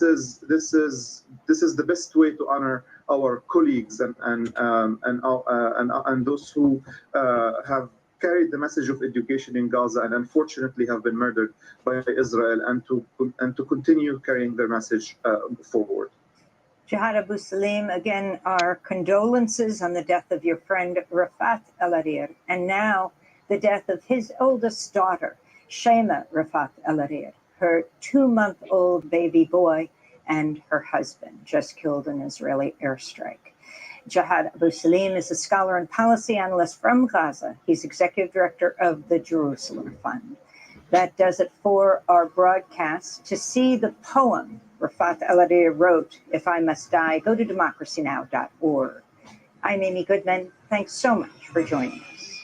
is the best way to honor our colleagues and those who have carried the message of education in Gaza and unfortunately have been murdered by Israel, and to continue carrying their message forward. Jihad Abu Salim, again, our condolences on the death of your friend Rafat El-Arir, and now the death of his oldest daughter, Shema Rafat El-Arir, her 2-month-old baby boy, and her husband, just killed in an Israeli airstrike. Jihad Abu Salim is a scholar and policy analyst from Gaza. He's executive director of the Jerusalem Fund. That does it for our broadcast. To see the poem Rafat El-Arir wrote, If I Must Die, go to democracynow.org. I'm Amy Goodman. Thanks so much for joining us.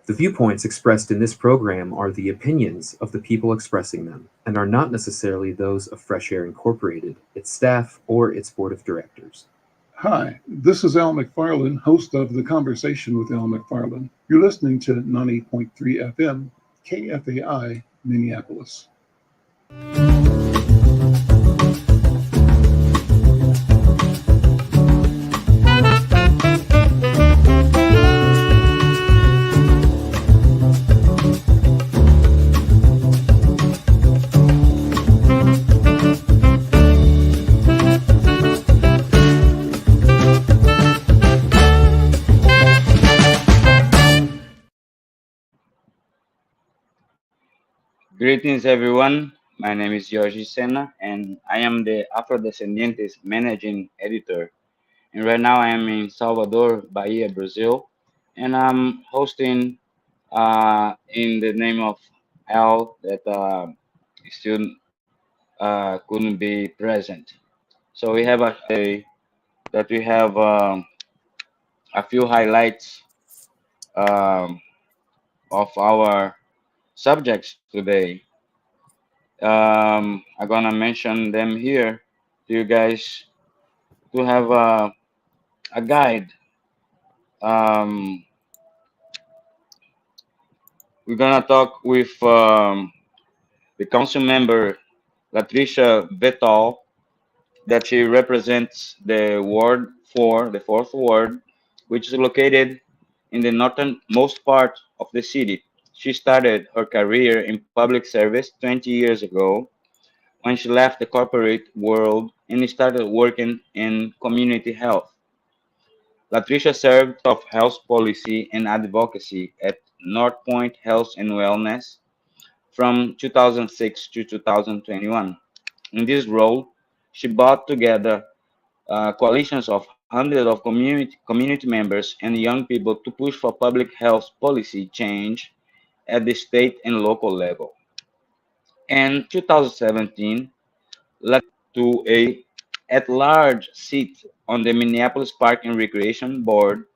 The viewpoints expressed in this program are the opinions of the people expressing them and are not necessarily those of Fresh Air Incorporated, its staff, or its board of directors. Hi, this is Al McFarlane, host of the Conversation with Al McFarlane. You're listening to 90.3 FM, KFAI, Minneapolis. Greetings, everyone. My name is Jorge Sena, and I am the Afrodescendientes managing editor. And right now, I am in Salvador, Bahia, Brazil, and I'm hosting in the name of Al that still couldn't be present. So we have we have a few highlights um, of our subjects today. I'm gonna mention them here to you guys to have a guide. Um, we're gonna talk with the council member LaTrisha Vetaw, that she represents the Ward 4, the fourth ward, which is located in the northernmost part of the city. She started her career in public service 20 years ago when she left the corporate world and started working in community health. LaTrisha served of health policy and advocacy at North Point Health and Wellness from 2006 to 2021. In this role, she brought together coalitions of hundreds of community members and young people to push for public health policy change at the state and local level. In 2017, led to a at-large seat on the Minneapolis Park and Recreation Board,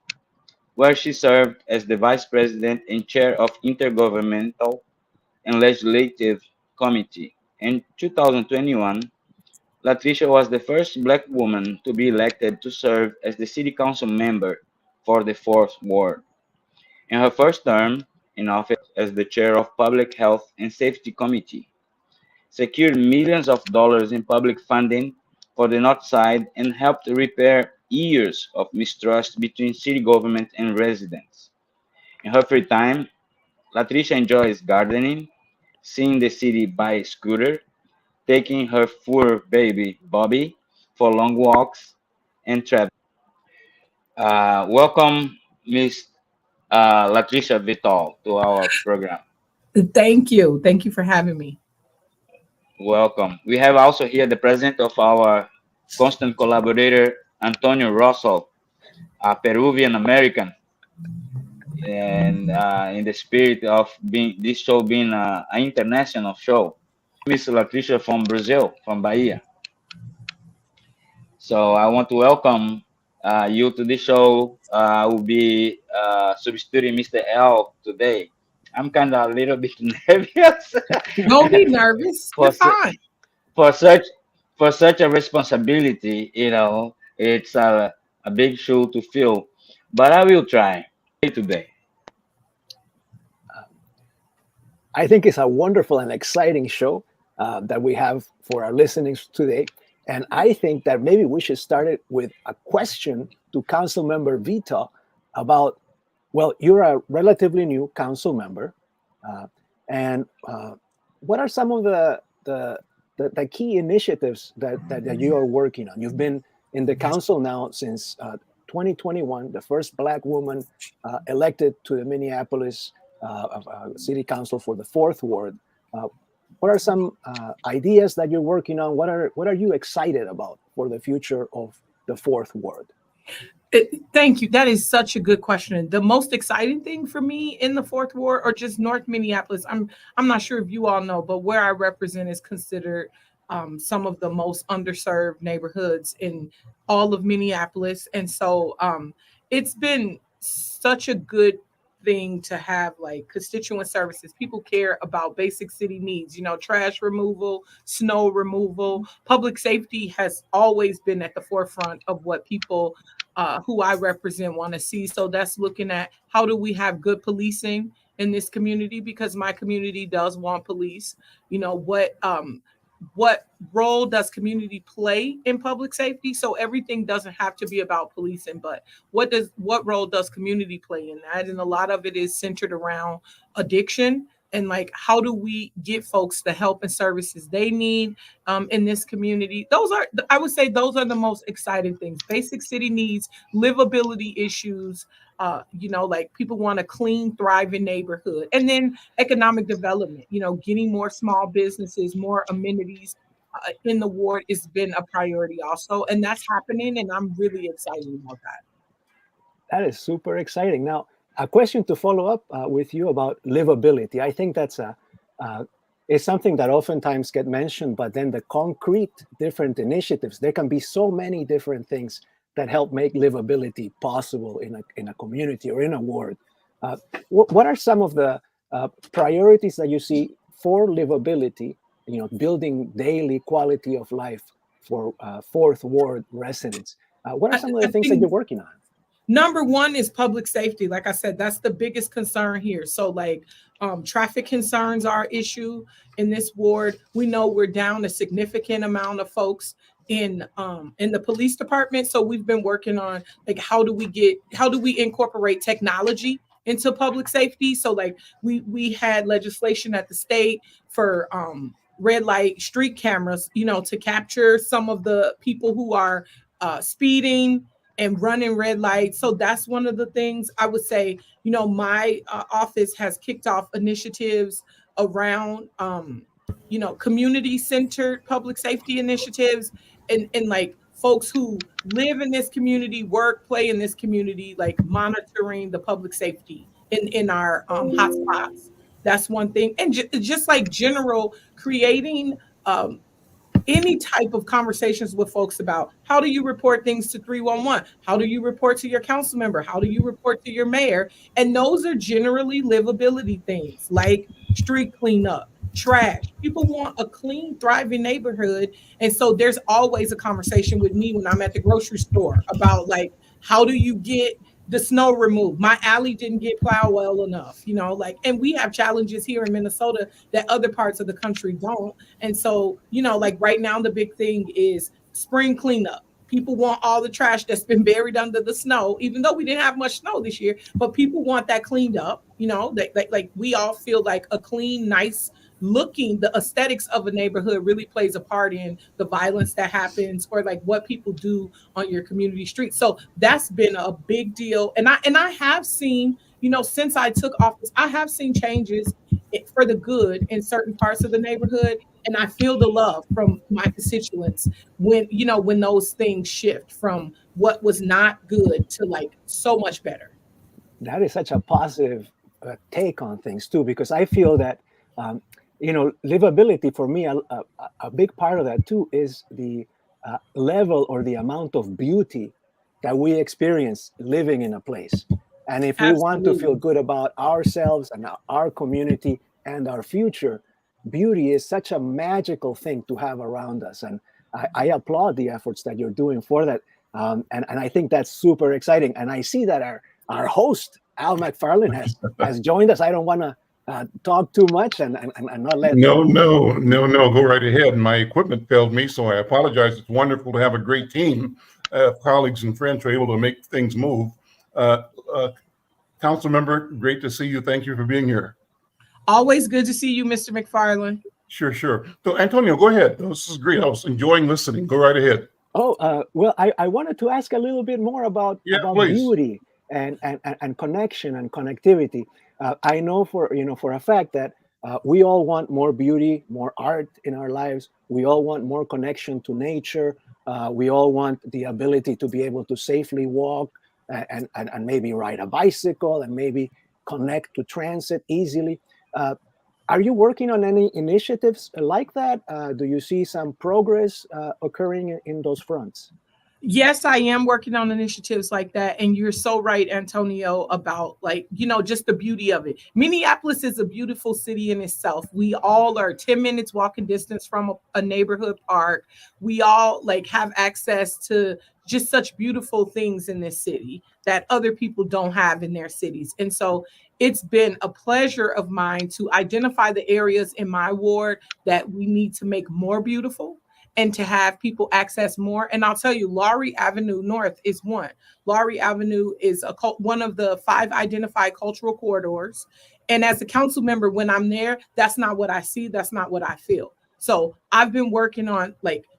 where she served as the vice president and chair of Intergovernmental and Legislative Committee. In 2021, LaTrisha was the first Black woman to be elected to serve as the city council member for the fourth ward. In her first term in office as the chair of Public Health and Safety Committee, secured millions of dollars in public funding for the North Side and helped repair years of mistrust between city government and residents. In her free time, LaTrisha enjoys gardening, seeing the city by scooter, taking her fur baby Bobby for long walks, and traveling. Welcome, Miss LaTrisha Vetaw, to our program. Thank you. Thank you for having me. Welcome. We have also here the president of our constant collaborator, Antonio Russell, a Peruvian American, and in the spirit of being this show being an international show. Miss LaTrisha from Brazil, from Bahia. So I want to welcome you to the show. I will be substituting Mr. L today. I'm kind of a little bit nervous. Don't be nervous. You're fine. For such a responsibility, it's a big shoe to fill. But I will try today. I think it's a wonderful and exciting show that we have for our listeners today. And I think that maybe we should start it with a question to Council Member Vetaw about, well, you're a relatively new council member. And what are some of the key initiatives that you are working on? You've been in the council now since 2021, the first Black woman elected to the Minneapolis City Council for the 4th Ward. What are some ideas that you're working on? What are you excited about for the future of the 4th Ward? Thank you. That is such a good question. The most exciting thing for me in the 4th Ward, or just North Minneapolis, I'm not sure if you all know, but where I represent is considered some of the most underserved neighborhoods in all of Minneapolis. And so it's been such a good thing to have like constituent services. People care about basic city needs, trash removal, snow removal. Public safety has always been at the forefront of what people who I represent want to see. So that's looking at how do we have good policing in this community, because my community does want police. What role does community play in public safety? So everything doesn't have to be about policing, but what role does community play in that? And a lot of it is centered around addiction and like how do we get folks the help and services they need in this community. I would say those are the most exciting things. Basic city needs, livability issues, like people want a clean, thriving neighborhood. And then economic development, getting more small businesses, more amenities in the ward has been a priority also. And that's happening. And I'm really excited about that. That is super exciting. Now, a question to follow up with you about livability. I think that's is something that oftentimes get mentioned, but then the concrete different initiatives, there can be so many different things that help make livability possible in a community or in a ward. What are some of the priorities that you see for livability, building daily quality of life for 4th Ward residents? What are some of the things that you're working on? Number one is public safety. Like I said, that's the biggest concern here. So like traffic concerns are an issue in this ward. We know we're down a significant amount of folks in the police department. So we've been working on like how do we incorporate technology into public safety? So like we had legislation at the state for red light street cameras, to capture some of the people who are speeding and running red lights. So that's one of the things I would say, my office has kicked off initiatives around, community-centered public safety initiatives and like folks who live in this community, work, play in this community, like monitoring the public safety in our hotspots. That's one thing. And just like general creating any type of conversations with folks about how do you report things to 311? How do you report to your council member? How do you report to your mayor? And those are generally livability things like street cleanup, trash. People want a clean, thriving neighborhood. And so there's always a conversation with me when I'm at the grocery store about like, how do you get the snow removed? My alley didn't get plowed well enough, and we have challenges here in Minnesota that other parts of the country don't. And so, like right now, the big thing is spring cleanup. People want all the trash that's been buried under the snow, even though we didn't have much snow this year, but people want that cleaned up, like we all feel like a clean, nice looking, the aesthetics of a neighborhood really plays a part in the violence that happens or like what people do on your community street. So that's been a big deal. And I have seen, since I took office, I have seen changes for the good in certain parts of the neighborhood. And I feel the love from my constituents when those things shift from what was not good to like so much better. That is such a positive take on things too, because I feel that livability for me, a big part of that too is the level or the amount of beauty that we experience living in a place. And if we want to feel good about ourselves and our community and our future, beauty is such a magical thing to have around us. And I applaud the efforts that you're doing for that. And I think that's super exciting. And I see that our host, Al McFarlane, has joined us. I don't want to talk too much and not let. No. Go right ahead. My equipment failed me, so I apologize. It's wonderful to have a great team of colleagues and friends who are able to make things move. Council member, great to see you. Thank you for being here. Always good to see you, Mr. McFarlane. Sure. So, Antonio, go ahead. This is great. I was enjoying listening. Go right ahead. Oh, well, I wanted to ask a little bit more about beauty and connection and connectivity. I know for a fact that we all want more beauty, more art in our lives. We all want more connection to nature. We all want the ability to be able to safely walk and maybe ride a bicycle and maybe connect to transit easily. Are you working on any initiatives like that? Do you see some progress occurring in those fronts? Yes, I am working on initiatives like that. And you're so right, Antonio, about just the beauty of it. Minneapolis is a beautiful city in itself. We all are 10 minutes walking distance from a neighborhood park. We all have access to just such beautiful things in this city that other people don't have in their cities. And so it's been a pleasure of mine to identify the areas in my ward that we need to make more beautiful and to have people access more. And I'll tell you, Laurie Avenue North is one. Laurie Avenue is one of the 5 identified cultural corridors. And as a council member, when I'm there, that's not what I see. That's not what I feel. So I've been working on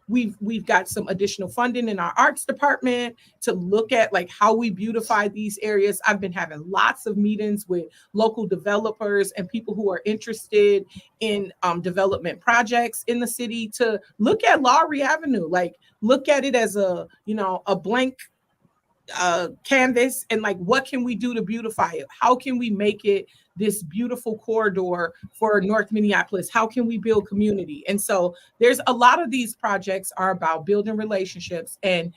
we've got some additional funding in our arts department to look at how we beautify these areas. I've been having lots of meetings with local developers and people who are interested in development projects in the city to look at Laurie Avenue, look at it as a blank canvas and what can we do to beautify it? How can we make it this beautiful corridor for North Minneapolis? How can we build community? And so there's a lot of these projects are about building relationships and,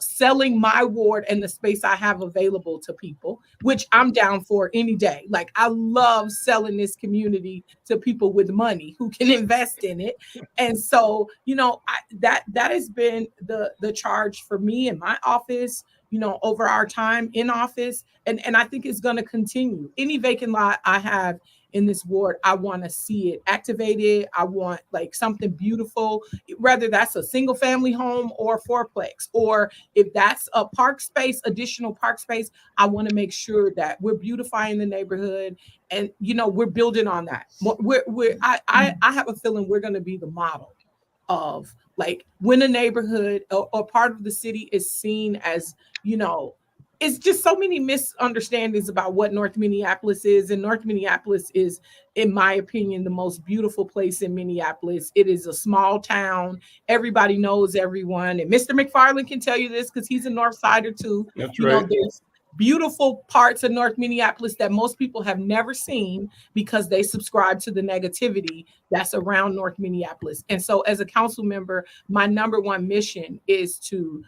selling my ward and the space I have available to people, which I'm down for any day. I love selling this community to people with money who can invest in it. And so, that has been the charge for me in my office, over our time in office. And I think it's going to continue. Any vacant lot I have in this ward, I want to see it activated. I want something beautiful, whether that's a single family home or fourplex, or if that's a park space, additional park space, I want to make sure that we're beautifying the neighborhood and, we're building on that. I have a feeling we're going to be the model of when a neighborhood or part of the city is seen as, it's just so many misunderstandings about what North Minneapolis is. And North Minneapolis is, in my opinion, the most beautiful place in Minneapolis. It is a small town. Everybody knows everyone. And Mr. McFarlane can tell you this because he's a North Sider too. That's right. There's beautiful parts of North Minneapolis that most people have never seen because they subscribe to the negativity that's around North Minneapolis. And so as a council member, my number one mission is to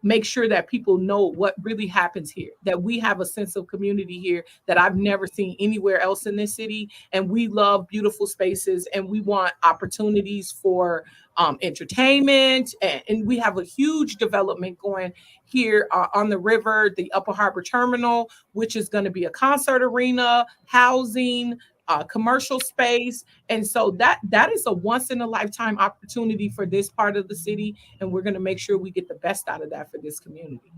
make sure that people know what really happens here, that we have a sense of community here that I've never seen anywhere else in this city. And we love beautiful spaces and we want opportunities for entertainment. And we have a huge development going here on the river, the Upper Harbor Terminal, which is going to be a concert arena, housing, commercial space. And so that is a once in a lifetime opportunity for this part of the city. And we're going to make sure we get the best out of that for this community.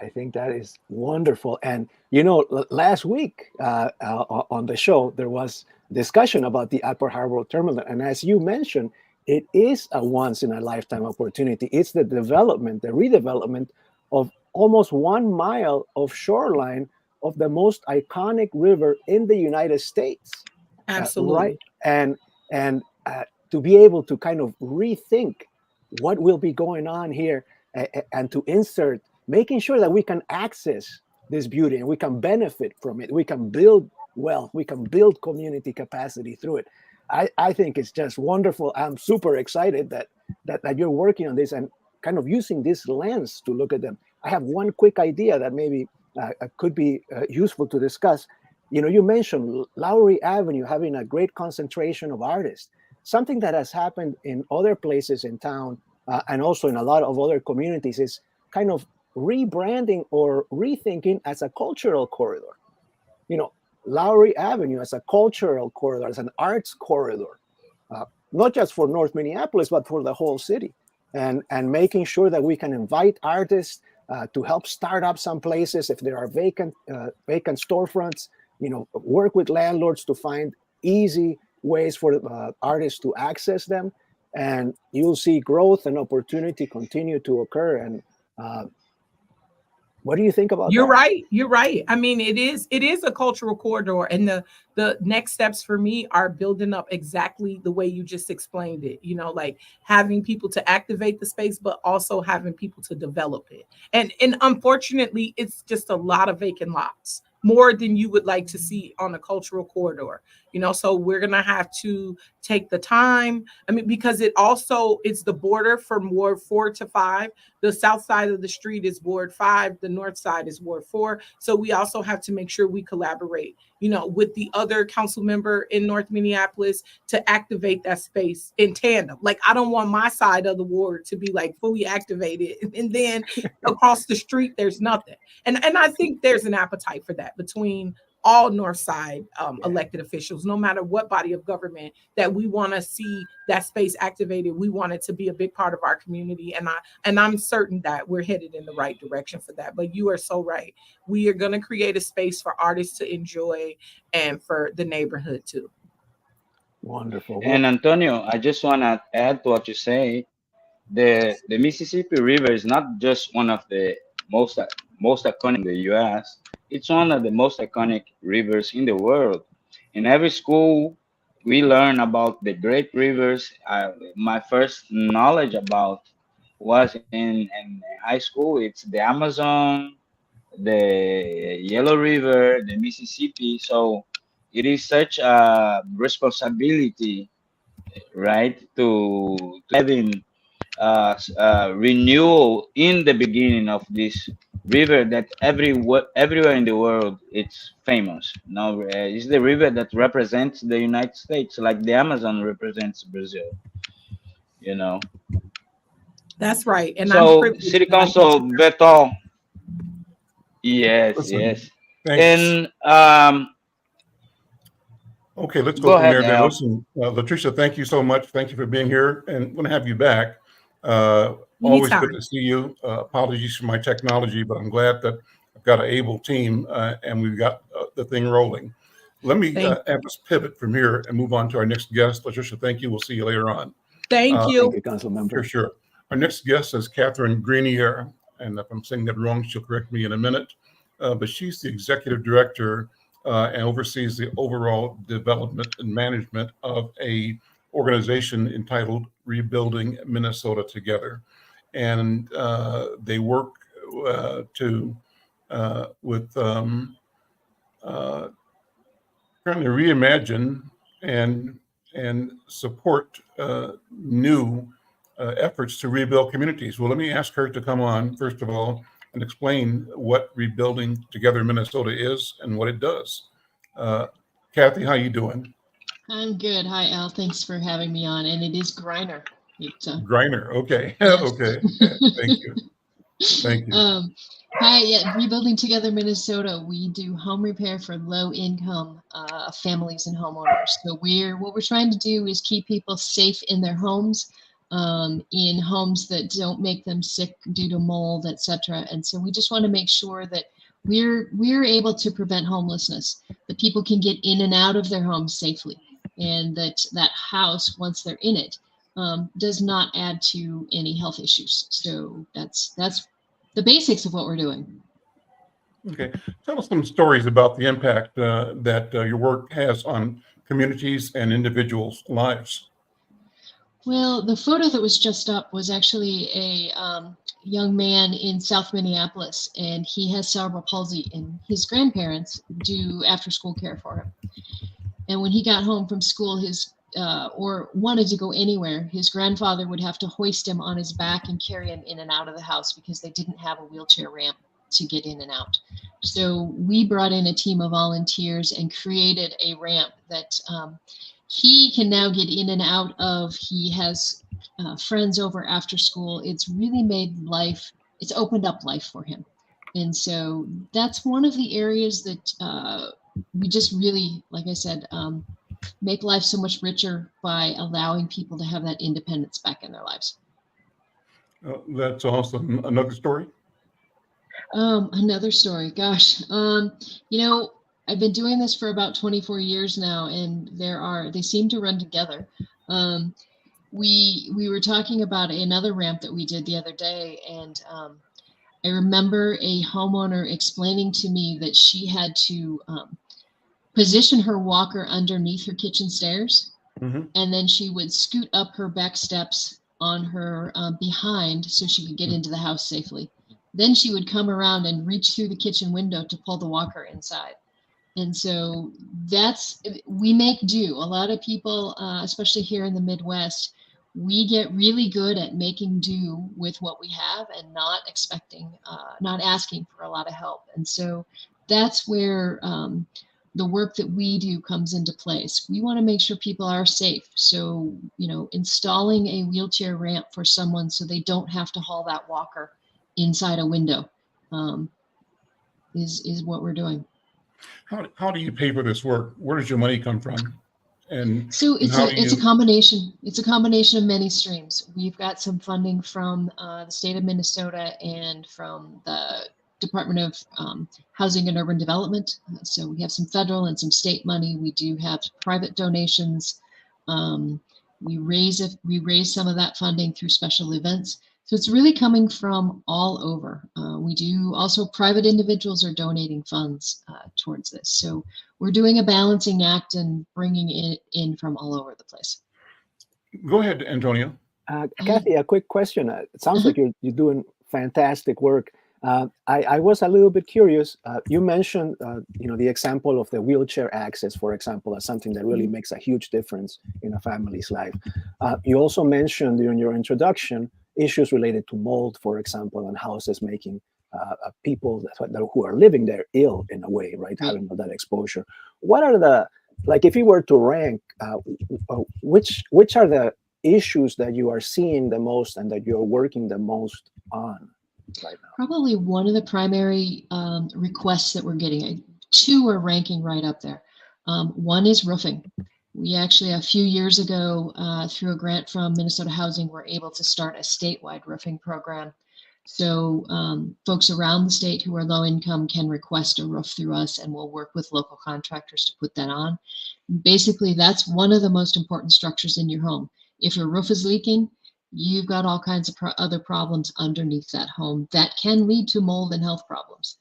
I think that is wonderful. And, last week on the show, there was discussion about the Upper Harbor Terminal. And as you mentioned, it is a once in a lifetime opportunity. It's the redevelopment of almost 1 mile of shoreline of the most iconic river in the United States. Absolutely. Right. And to be able to kind of rethink what will be going on here and to insert, making sure that we can access this beauty and we can benefit from it. We can build wealth. We can build community capacity through it. I think it's just wonderful. I'm super excited that you're working on this and kind of using this lens to look at them. I have one quick idea that maybe could be useful to discuss. You mentioned Lowry Avenue having a great concentration of artists. Something that has happened in other places in town and also in a lot of other communities is kind of rebranding or rethinking as a cultural corridor. Lowry Avenue as a cultural corridor, as an arts corridor, not just for North Minneapolis, but for the whole city. And making sure that we can invite artists to help start up some places if there are vacant storefronts, work with landlords to find easy ways for artists to access them. And you'll see growth and opportunity continue to occur. And what do you think about You're that? right. You're right. I mean, it is a cultural corridor, and the next steps for me are building up exactly the way you just explained it. Like having people to activate the space, but also having people to develop it. And unfortunately, it's just a lot of vacant lots, more than you would like to see on a cultural corridor. So we're gonna have to take the time. I mean, because it's the border from Ward 4 to 5. The south side of the street is Ward 5. The north side is Ward 4. So we also have to make sure we collaborate, with the other council member in North Minneapolis to activate that space in tandem. Like, I don't want my side of the ward to be like fully activated, and then across the street there's nothing. And I think there's an appetite for that between all North Side elected officials, no matter what body of government, that we want to see that space activated. We want it to be a big part of our community. And I'm certain that we're headed in the right direction for that. But you are so right. We are going to create a space for artists to enjoy and for the neighborhood too. Wonderful. And Antonio, I just want to add to what you say. The Mississippi River is not just one of the most iconic in the U.S. It's one of the most iconic rivers in the world. In every school, we learn about the great rivers. My first knowledge about was in high school. It's the Amazon, the Yellow River, the Mississippi. So it is such a responsibility, right, to having renewal in the beginning of this river that everywhere in the world it's famous. Now it's the river that represents the United States, like the Amazon represents Brazil. That's right. And so City Council Vetaw. Yes. Listen, yes. thanks. And okay, let's go go from ahead, there. Then Al. listen, LaTrisha, thank you so much. Thank you for being here, and I'm going to have you back. Always Anytime. good to see you. Apologies for my technology, but I'm glad that I've got an able team and we've got the thing rolling. Let me have us pivot from here and move on to our next guest. LaTrisha, thank you. We'll see you later on. Thank you. Thank you, Council Member. Sure. Our next guest is Catherine Grenier, and if I'm saying that wrong, she'll correct me in a minute. But she's the executive director and oversees the overall development and management of a organization entitled Rebuilding Minnesota Together. And they work with trying to reimagine and support new efforts to rebuild communities. Well, let me ask her to come on, first of all, and explain what Rebuilding Together Minnesota is and what it does. Kathy, how you doing? I'm good. Hi, Al. Thanks for having me on. And it is Griner. Griner. Okay. Yes. Okay. Thank you. Hi. Yeah. Rebuilding Together Minnesota. We do home repair for low-income families and homeowners. So what we're trying to do is keep people safe in their homes, in homes that don't make them sick due to mold, etc. And so we just want to make sure that we're able to prevent homelessness, that people can get in and out of their homes safely, and that house, once they're in it, does not add to any health issues. So that's the basics of what we're doing. Okay, tell us some stories about the impact that your work has on communities and individuals' lives. Well, the photo that was just up was actually a young man in South Minneapolis, and he has cerebral palsy, and his grandparents do after-school care for him. And when he got home from school, or wanted to go anywhere, his grandfather would have to hoist him on his back and carry him in and out of the house because they didn't have a wheelchair ramp to get in and out. So we brought in a team of volunteers and created a ramp that he can now get in and out of. He has friends over after school. It's really it's opened up life for him. And so that's one of the areas that we just really, like I said, make life so much richer by allowing people to have that independence back in their lives. That's awesome. Another story? Another story, gosh. I've been doing this for about 24 years now, and they seem to run together. We were talking about another ramp that we did the other day, and I remember a homeowner explaining to me that she had to position her walker underneath her kitchen stairs, and then she would scoot up her back steps on her behind so she could get into the house safely. Then she would come around and reach through the kitchen window to pull the walker inside. And so we make do. A lot of people, especially here in the Midwest, we get really good at making do with what we have and not asking for a lot of help. And so that's where the work that we do comes into place. We want to make sure people are safe. So, installing a wheelchair ramp for someone so they don't have to haul that walker inside a window is what we're doing. How do you pay for this work? Where does your money come from? And so it's a combination. It's a combination of many streams. We've got some funding from the state of Minnesota and from the Department of Housing and Urban Development. So we have some federal and some state money. We do have private donations. We raise some of that funding through special events. So it's really coming from all over. We do also, private individuals are donating funds towards this. So we're doing a balancing act and bringing it in from all over the place. Go ahead, Antonio. Kathy, a quick question. It sounds like you're doing fantastic work. I was a little bit curious. You mentioned, the example of the wheelchair access, for example, as something that really makes a huge difference in a family's life. You also mentioned during your introduction issues related to mold, for example, and houses making people who are living there ill in a way, right? Having that exposure. What are if you were to rank, which are the issues that you are seeing the most and that you're working the most on right now? Probably one of the primary requests that we're getting, two are ranking right up there. One is roofing. We actually, a few years ago, through a grant from Minnesota Housing, were able to start a statewide roofing program. So folks around the state who are low income can request a roof through us, and we'll work with local contractors to put that on. Basically, that's one of the most important structures in your home. If your roof is leaking, you've got all kinds of other problems underneath that home that can lead to mold and health problems.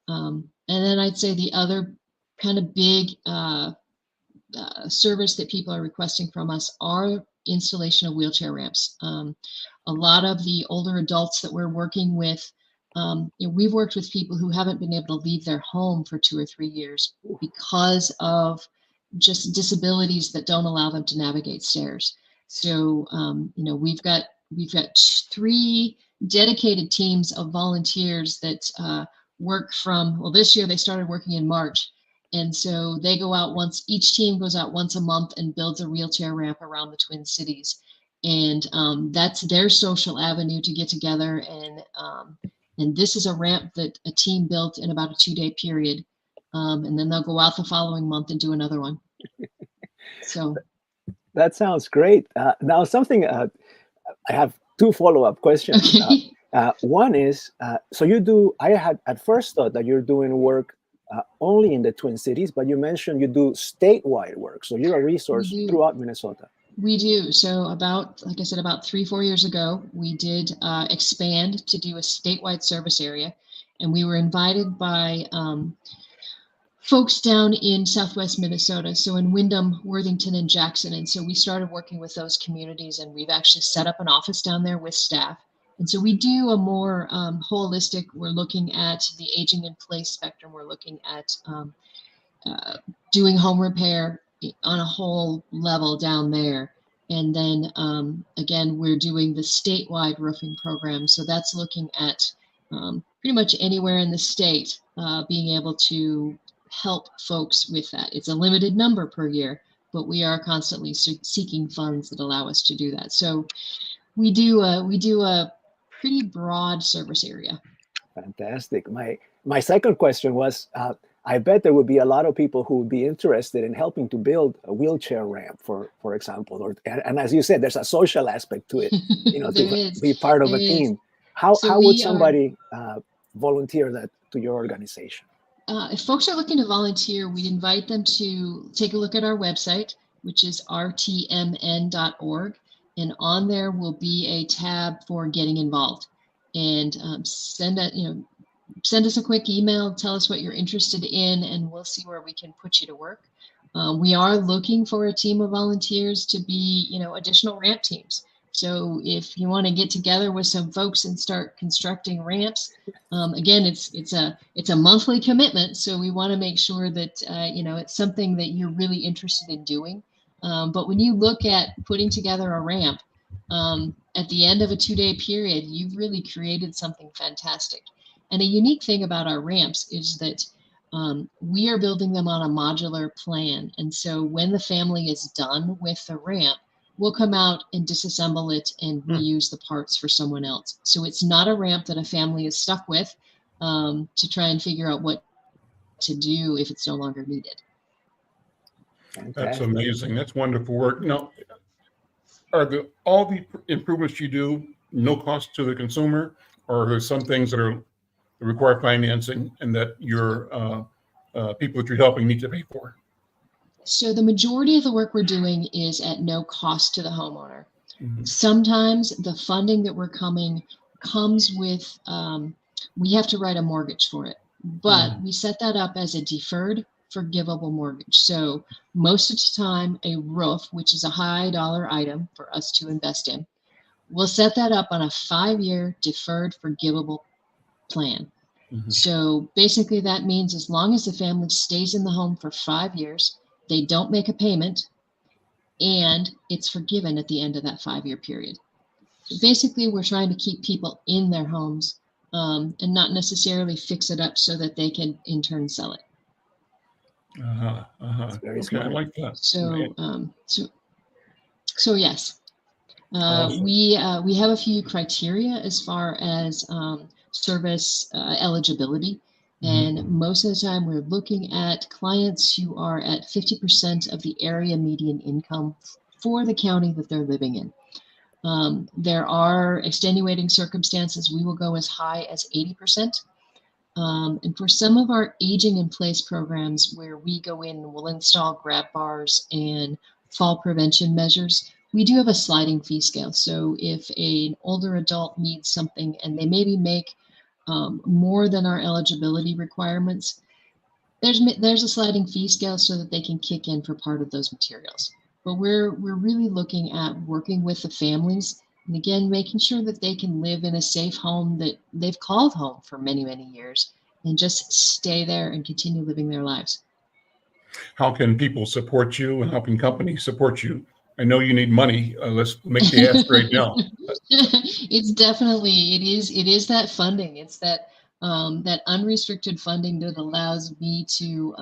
And then I'd say the other kind of big service that people are requesting from us are installation of wheelchair ramps. A lot of the older adults that we're working with, we've worked with people who haven't been able to leave their home for 2 or 3 years because of just disabilities that don't allow them to navigate stairs. So, we've got 3 dedicated teams of volunteers that work this year they started working in March. And so they go out each team goes out once a month and builds a wheelchair ramp around the Twin Cities. And that's their social avenue to get together. And this is a ramp that a team built in about a 2-day period. And then they'll go out the following month and do another one. So that sounds great. Now, something I have 2 follow-up questions. Okay. One is, so you do, I had at first thought that you're doing work only in the Twin Cities, but you mentioned you do statewide work. So you're a resource throughout Minnesota. We do. So about 3-4 years ago, we did expand to do a statewide service area. And we were invited by folks down in Southwest Minnesota. So in Windham, Worthington, and Jackson. And so we started working with those communities, and we've actually set up an office down there with staff. And so we do a more holistic, we're looking at the aging in place spectrum. We're looking at doing home repair on a whole level down there. And then again, we're doing the statewide roofing program. So that's looking at pretty much anywhere in the state being able to help folks with that. It's a limited number per year, but we are constantly seeking funds that allow us to do that. So we do a pretty broad service area. Fantastic. My second question was, I bet there would be a lot of people who would be interested in helping to build a wheelchair ramp, for example. And as you said, there's a social aspect to it, to be part of a team. How would somebody volunteer that to your organization? If folks are looking to volunteer, we'd invite them to take a look at our website, which is rtmn.org. And on there will be a tab for getting involved. And send us a quick email, tell us what you're interested in, and we'll see where we can put you to work. We are looking for a team of volunteers to be, additional ramp teams. So if you want to get together with some folks and start constructing ramps, again, it's a monthly commitment. So we want to make sure that, it's something that you're really interested in doing. But when you look at putting together a ramp, at the end of a 2-day period, you've really created something fantastic. And a unique thing about our ramps is that we are building them on a modular plan. And so when the family is done with the ramp, we'll come out and disassemble it and reuse the parts for someone else. So it's not a ramp that a family is stuck with to try and figure out what to do if it's no longer needed. That's amazing. That's wonderful work. Now, are all the improvements you do no cost to the consumer, or are there some things that require financing and that your people that you're helping need to pay for? So the majority of the work we're doing is at no cost to the homeowner. Sometimes the funding that comes with, we have to write a mortgage for it, but we set that up as a deferred forgivable mortgage. So most of the time, a roof, which is a high dollar item for us to invest in, we'll set that up on a 5-year deferred forgivable plan. So basically that means as long as the family stays in the home for 5 years, they don't make a payment, and it's forgiven at the end of that 5-year period. So basically we're trying to keep people in their homes and not necessarily fix it up so that they can in turn sell it. Very okay, smart. I like that. So yes, Awesome. we have a few criteria as far as service eligibility. And most of the time we're looking at clients who are at 50% of the area median income for the county that they're living in. There are extenuating circumstances. We will go as high as 80%. And for some of our aging in place programs where we go in and we'll install grab bars and fall prevention measures, we do have a sliding fee scale. So if an older adult needs something and they maybe make more than our eligibility requirements, there's a sliding fee scale so that they can kick in for part of those materials. But we're really looking at working with the families, and again, making sure that they can live in a safe home that they've called home for many, many years, and just stay there and continue living their lives. How can people support you, and how can companies support you? I know you need money. Let's make the ask right now. It's definitely, it is that funding. It's that that unrestricted funding that allows me to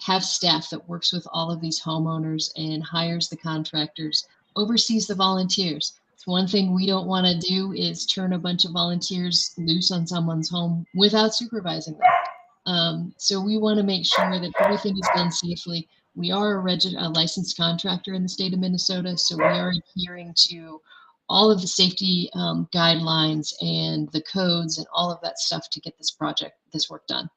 have staff that works with all of these homeowners and hires the contractors, oversees the volunteers. It's one thing we don't want to do is turn a bunch of volunteers loose on someone's home without supervising them. So we want to make sure that everything is done safely. We are a licensed contractor in the state of Minnesota, so we are adhering to all of the safety guidelines and the codes and all of that stuff to get this work done.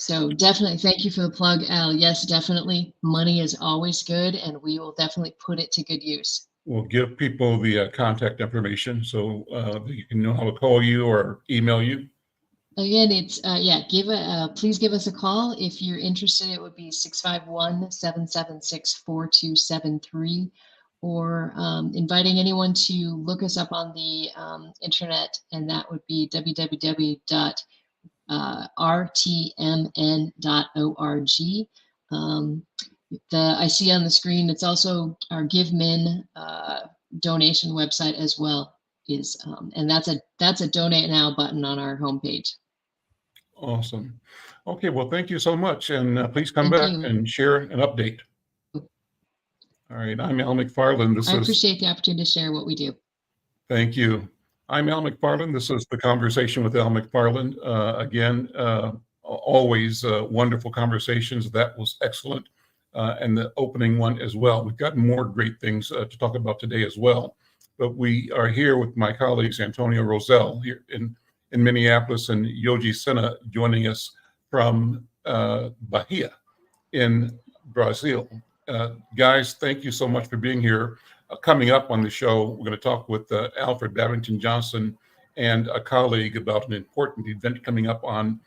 So definitely, thank you for the plug, Al. Yes, definitely. Money is always good, and we will definitely put it to good use. We'll give people the contact information so you can know how to call you or email you. Again, it's please give us a call if you're interested. It would be 651-776-4273, or inviting anyone to look us up on the internet, and that would be www.rtmn.org. I see on the screen, it's also our GiveMin donation website as well, and that's a donate now button on our homepage. Awesome. Okay, well, thank you so much, and please come back and share an update. All right, I'm Al McFarlane. I appreciate the opportunity to share what we do. Thank you. I'm Al McFarlane. This is the Conversation with Al McFarlane. Again, always wonderful conversations. That was excellent. And the opening one as well. We've got more great things to talk about today as well. But we are here with my colleagues, Antonio Rosell here in Minneapolis, and Yogi Sena joining us from Bahia in Brazil. Guys, thank you so much for being here. Coming up on the show, we're going to talk with Alfred Babington Johnson and a colleague about an important event coming up on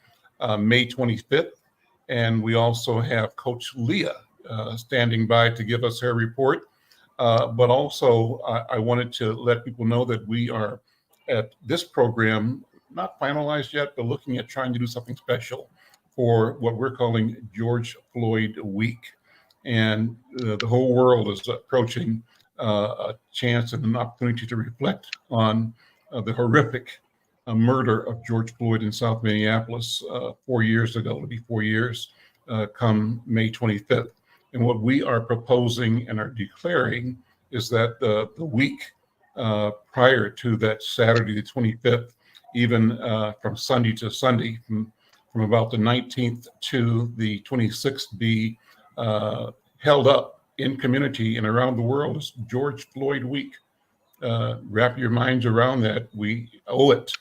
May 25th. And we also have Coach Leah standing by to give us her report. But also, I wanted to let people know that we are at this program, not finalized yet, but looking at trying to do something special for what we're calling George Floyd Week. And the whole world is approaching a chance and an opportunity to reflect on the horrific murder of George Floyd in South Minneapolis 4 years ago. It'll be 4 years come May 25th. And what we are proposing and are declaring is that the week prior to that Saturday, the 25th, even from Sunday to Sunday, from about the 19th to the 26th, be held up in community and around the world as George Floyd Week. Wrap your minds around that. We owe it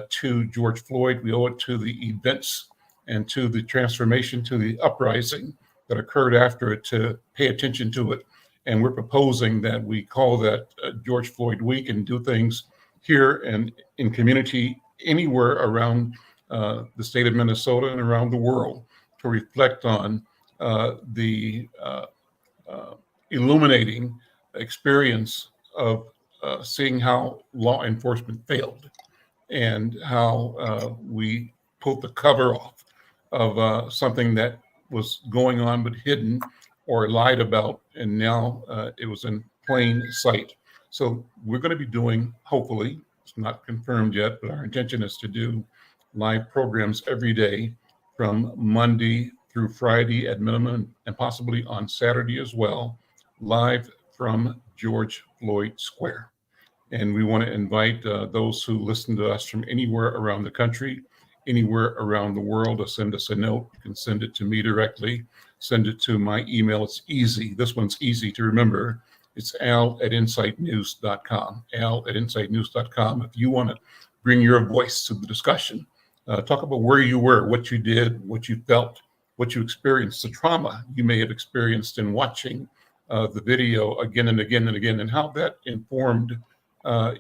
to George Floyd. We owe it to the events and to the transformation, to the uprising that occurred after it, to pay attention to it. And we're proposing that we call that George Floyd Week and do things here and in community anywhere around the state of Minnesota and around the world to reflect on the illuminating experience of seeing how law enforcement failed and how we pulled the cover off of something that was going on but hidden or lied about, and now it was in plain sight. So we're going to be doing, hopefully, it's not confirmed yet, but our intention is to do live programs every day from Monday through Friday at minimum, and possibly on Saturday as well, live from George Floyd Square. And we want to invite those who listen to us from anywhere around the country, anywhere around the world, to send us a note. You can send it to me directly. Send it to my email. It's easy. This one's easy to remember. It's al@insightnews.com, al@insightnews.com. If you want to bring your voice to the discussion, talk about where you were, what you did, what you felt, what you experienced, the trauma you may have experienced in watching the video again and again and again, and how that informed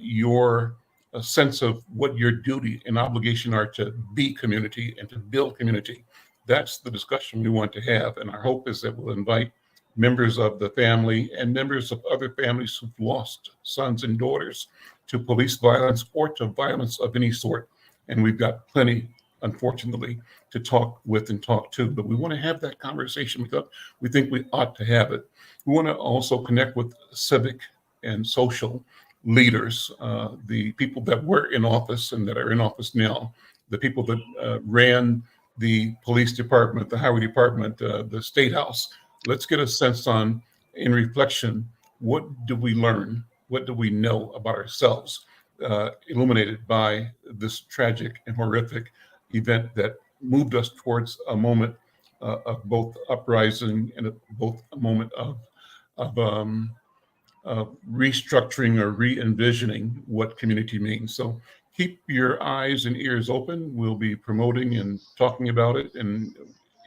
your sense of what your duty and obligation are to be community and to build community. That's the discussion we want to have. And our hope is that we'll invite members of the family and members of other families who've lost sons and daughters to police violence or to violence of any sort. And we've got plenty, unfortunately, to talk with and talk to. But we want to have that conversation because we think we ought to have it. We want to also connect with civic and social leaders, the people that were in office and that are in office now, the people that ran the police department, the highway department, the state house. Let's get a sense on, in reflection, what do we learn? What do we know about ourselves, illuminated by this tragic and horrific event that moved us towards a moment of both uprising and both a moment of restructuring or re-envisioning what community means. So keep your eyes and ears open. We'll be promoting and talking about it. And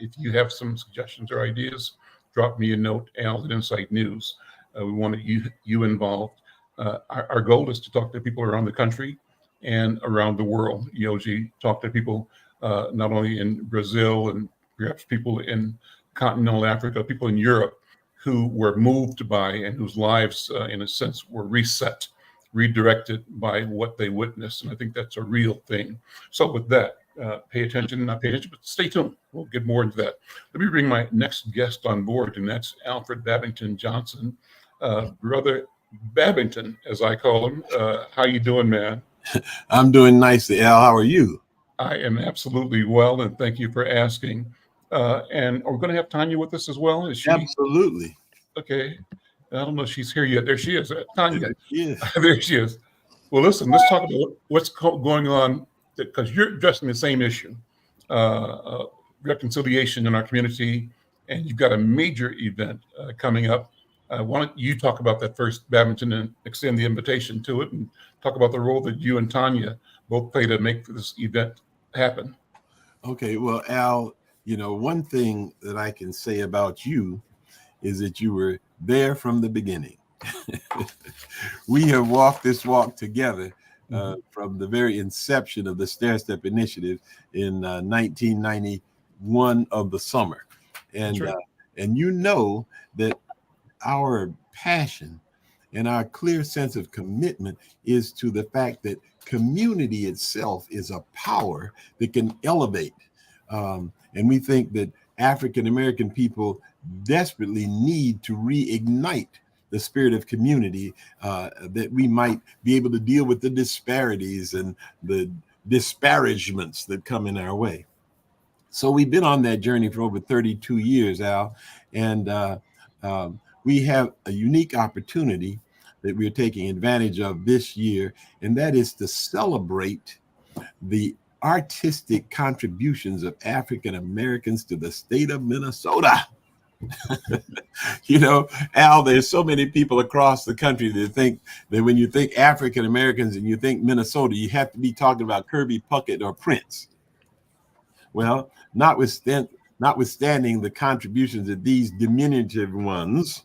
if you have some suggestions or ideas, drop me a note, al@Insight News. We want you involved. Our goal is to talk to people around the country and around the world. Yogi, talk to people not only in Brazil and perhaps people in continental Africa, people in Europe who were moved by and whose lives, in a sense, were reset, redirected by what they witnessed. And I think that's a real thing. So with that, not pay attention, but stay tuned. We'll get more into that. Let me bring my next guest on board, and that's Alfred Babington Johnson. Brother Babington, as I call him. How you doing, man? I'm doing nicely, Al. How are you? I am absolutely well, and thank you for asking. And we're going to have Tanya with us as well. Is she? Absolutely. Okay. I don't know if she's here yet. There she is. Tanya. Yes. There she is. Well, listen, let's talk about what's going on, because you're addressing the same issue. reconciliation in our community, and you've got a major event coming up. Why don't you talk about that first, Babington, and extend the invitation to it, and talk about the role that you and Tanya both play to make this event happen. Okay, well, Al, one thing that I can say about you is that you were there from the beginning. We have walked this walk together from the very inception of the Stair Step Initiative in 1991 of the summer. And Right. And you know that our passion and our clear sense of commitment is to the fact that community itself is a power that can elevate. And we think that African American people desperately need to reignite the spirit of community, that we might be able to deal with the disparities and the disparagements that come in our way. So we've been on that journey for over 32 years, Al, and we have a unique opportunity that we're taking advantage of this year, and that is to celebrate the artistic contributions of African Americans to the state of Minnesota. Al, there's so many people across the country that think that when you think African Americans and you think Minnesota, you have to be talking about Kirby Puckett or Prince. Well, notwithstanding the contributions that these diminutive ones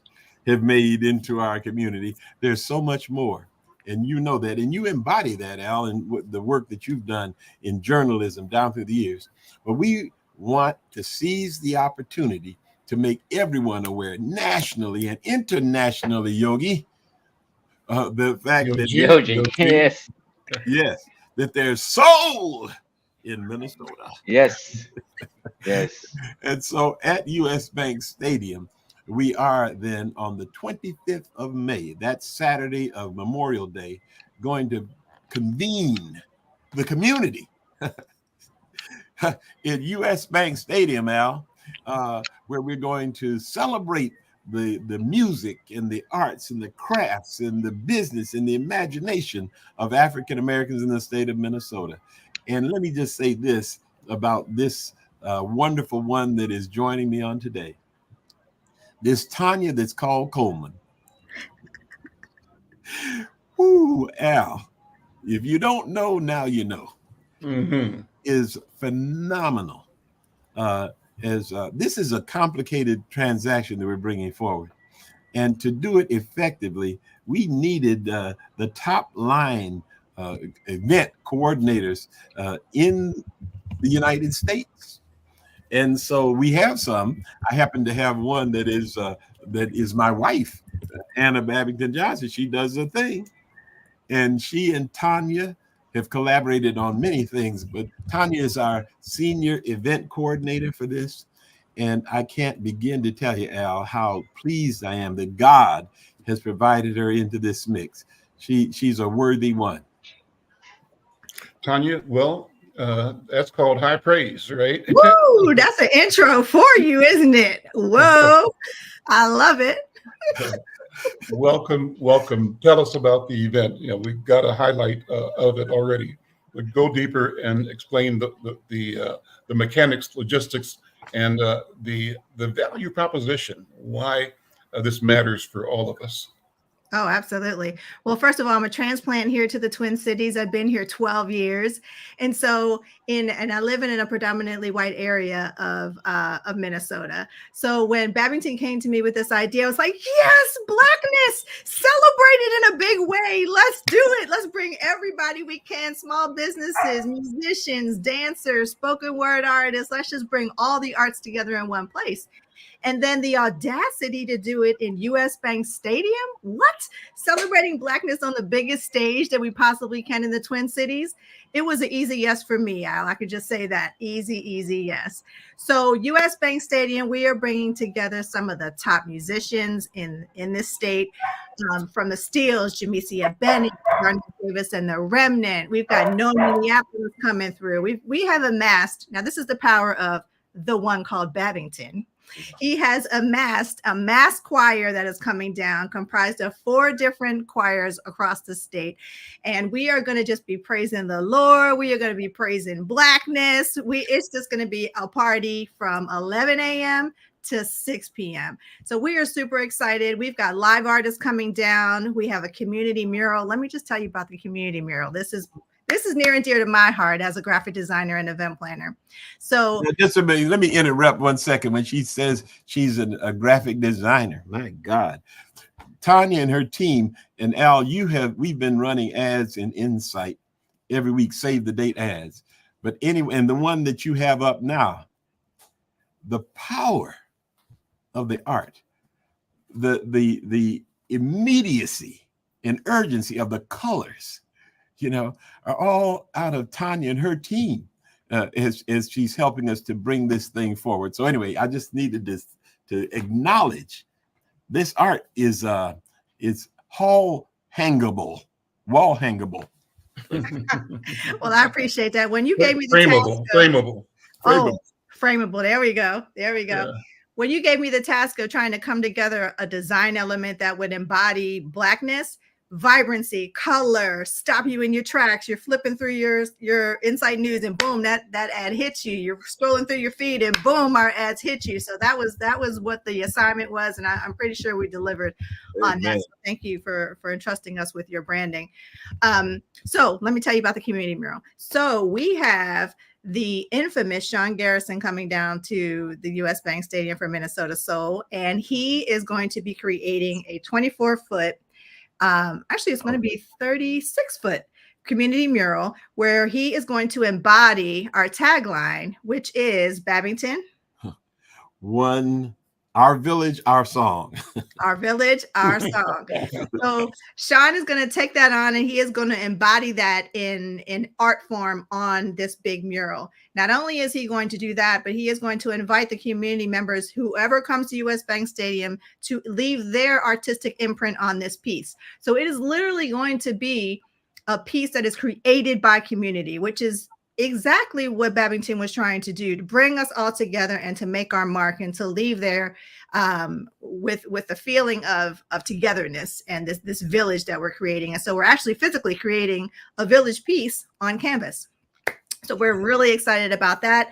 have made into our community, there's so much more. And you know that, and you embody that, Al, in the work that you've done in journalism down through the years. But we want to seize the opportunity to make everyone aware nationally and internationally, Yogi, the fact that Yogi, yes, that there's soul in Minnesota. Yes. And so at US Bank Stadium, we are then on the 25th of May, that Saturday of Memorial Day, going to convene the community at US Bank Stadium, Al, where we're going to celebrate the music and the arts and the crafts and the business and the imagination of African Americans in the state of Minnesota. And let me just say this about this wonderful one that is joining me on today. This Tanya that's called Coleman. Woo, Al, if you don't know, now you know. Is phenomenal. This is a complicated transaction that we're bringing forward. And to do it effectively, we needed the top line event coordinators in the United States. And so we have some. I happen to have one that is my wife, Anna Babington Johnson. She does a thing. And she and Tanya have collaborated on many things, but Tanya is our senior event coordinator for this. And I can't begin to tell you, Al, how pleased I am that God has provided her into this mix. She's a worthy one. Tanya, well, that's called high praise, right? Woo, that's an intro for you, isn't it? Whoa, I love it. Welcome. Tell us about the event. We've got a highlight of it already, but go deeper and explain the mechanics, logistics, and the value proposition, why this matters for all of us. Oh, absolutely. Well, first of all, I'm a transplant here to the Twin Cities. I've been here 12 years. And so I live in a predominantly white area of Minnesota. So when Babington came to me with this idea, I was like, yes, Blackness, celebrate it in a big way. Let's do it. Let's bring everybody we can, small businesses, musicians, dancers, spoken word artists. Let's just bring all the arts together in one place. And then the audacity to do it in US Bank Stadium? What? Celebrating Blackness on the biggest stage that we possibly can in the Twin Cities? It was an easy yes for me, Al. I could just say that. Easy yes. So US Bank Stadium, we are bringing together some of the top musicians in this state. From the Steels, Jamesia Bennett, Garnet Davis, and the Remnant. We've got No Minneapolis coming through. We have amassed, now this is the power of the one called Babington. He has amassed a mass choir that is coming down, comprised of 4 different choirs across the state. And we are going to just be praising the Lord. We are going to be praising Blackness. It's just going to be a party from 11 a.m. to 6 p.m. So we are super excited. We've got live artists coming down. We have a community mural. Let me just tell you about the community mural. This is near and dear to my heart as a graphic designer and event planner. So now, just a minute, let me interrupt 1 second. When she says she's a graphic designer, my God, Tanya and her team, and Al, we've been running ads in Insight every week, save the date ads. But anyway, and the one that you have up now, the power of the art, the immediacy and urgency of the colors, are all out of Tanya and her team as she's helping us to bring this thing forward. So anyway, I just needed to acknowledge this art is wall hangable. Well, I appreciate that. When you gave me the frameable. Frameable. There we go. Yeah. When you gave me the task of trying to come together a design element that would embody Blackness, vibrancy, color, stop you in your tracks, you're flipping through your Insight News and boom, that ad hits you. You're scrolling through your feed and boom, our ads hit you. So that was what the assignment was, and I'm pretty sure we delivered on that. So thank you for entrusting us with your branding. So let me tell you about the community mural. So we have the infamous Sean Garrison coming down to the US Bank Stadium for Minnesota Soul, and he is going to be creating a 24-foot, actually it's going to be 36-foot community mural where he is going to embody our tagline, which is Babington. Our village, our song. Our village, our song. So Sean is going to take that on and he is going to embody that in art form on this big mural. Not only is he going to do that, but he is going to invite the community members, whoever comes to US Bank Stadium, to leave their artistic imprint on this piece. So it is literally going to be a piece that is created by community, which is exactly what Babington was trying to do, to bring us all together and to make our mark and to leave there with the feeling of togetherness and this village that we're creating. And so we're actually physically creating a village piece on canvas. So we're really excited about that.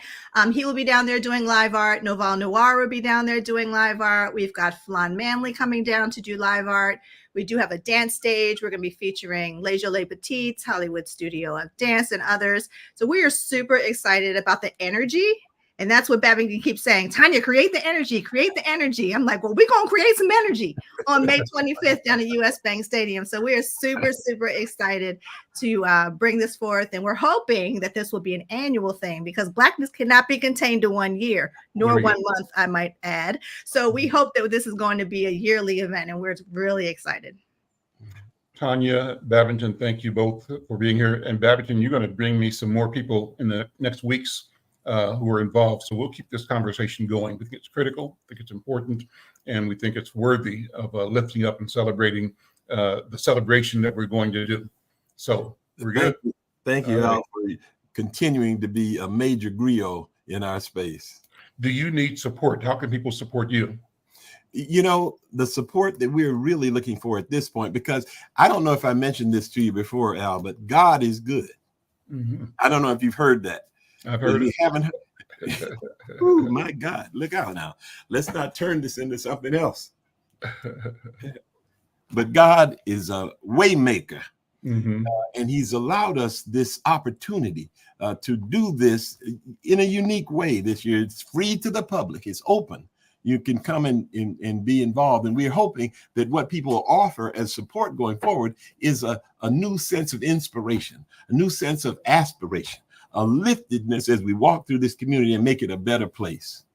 He will be down there doing live art. Noval Noir will be down there doing live art. We've got Flan Manley coming down to do live art. We do have a dance stage. We're going to be featuring Les Jolie Petites, Hollywood Studio of Dance, and others. So we are super excited about the energy. And that's what Babington keeps saying. Tanya, create the energy, create the energy. I'm like, well, we're going to create some energy on May 25th down at US Bank Stadium. So we are super, super excited to bring this forth. And we're hoping that this will be an annual thing because Blackness cannot be contained to 1 year, nor 1 month, I might add. So we hope that this is going to be a yearly event and we're really excited. Tanya, Babington, thank you both for being here. And Babington, you're going to bring me some more people in the next weeks who are involved. So we'll keep this conversation going. We think it's critical, I think it's important, and we think it's worthy of lifting up and celebrating the celebration that we're going to do. So we're good. Thank you, Al, for continuing to be a major griot in our space. Do you need support? How can people support you? The support that we're really looking for at this point, because I don't know if I mentioned this to you before, Al, but God is good. Mm-hmm. I don't know if you've heard that. I've heard it. Haven't heard. Oh my God, look out now. Let's not turn this into something else. But God is a way maker. Mm-hmm. And he's allowed us this opportunity to do this in a unique way this year. It's free to the public. It's open. You can come and be involved. And we're hoping that what people offer as support going forward is a new sense of inspiration, a new sense of aspiration, a liftedness as we walk through this community and make it a better place.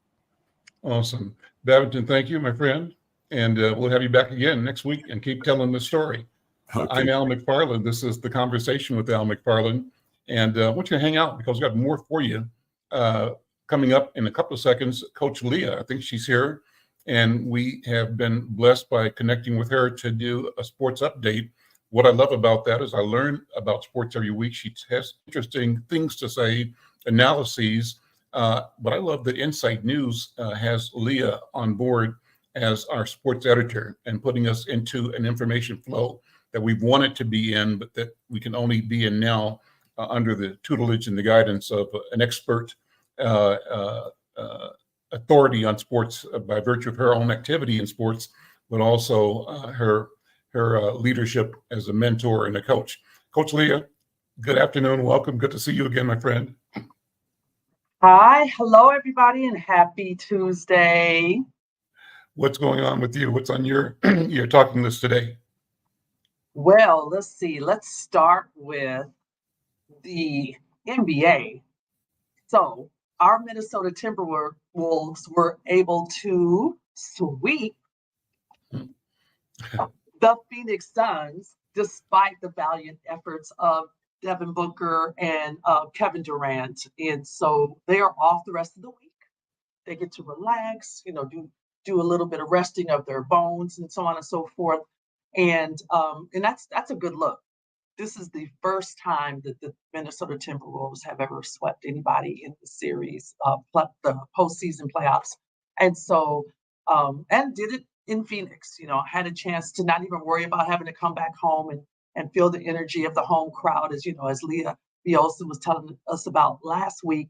Awesome. Babington, thank you, my friend. And we'll have you back again next week and keep telling the story. Okay. I'm Al McFarlane. This is the Conversation with Al McFarlane. And I want you to hang out because we've got more for you. Coming up in a couple of seconds, Coach Leah, I think she's here. And we have been blessed by connecting with her to do a sports update. What I love about that is I learn about sports every week. She has interesting things to say, analyses But I love that Insight News has Leah on board as our sports editor and putting us into an information flow that we've wanted to be in, but that we can only be in now under the tutelage and the guidance of an expert authority on sports by virtue of her own activity in sports, but also her leadership as a mentor and a coach. Coach Leah, good afternoon. Welcome. Good to see you again, my friend. Hi. Hello, everybody, and happy Tuesday. What's going on with you? What's on your talking list today? Well, let's see. Let's start with the NBA. So our Minnesota Timberwolves were able to sweep the Phoenix Suns despite the valiant efforts of Devin Booker and Kevin Durant. And so they are off the rest of the week. They get to relax, do a little bit of resting of their bones and so on and so forth. And that's a good look. This is the first time that the Minnesota Timberwolves have ever swept anybody in the series, the postseason playoffs. And so, and did it in Phoenix, had a chance to not even worry about having to come back home and feel the energy of the home crowd, as Leah Bielsa was telling us about last week.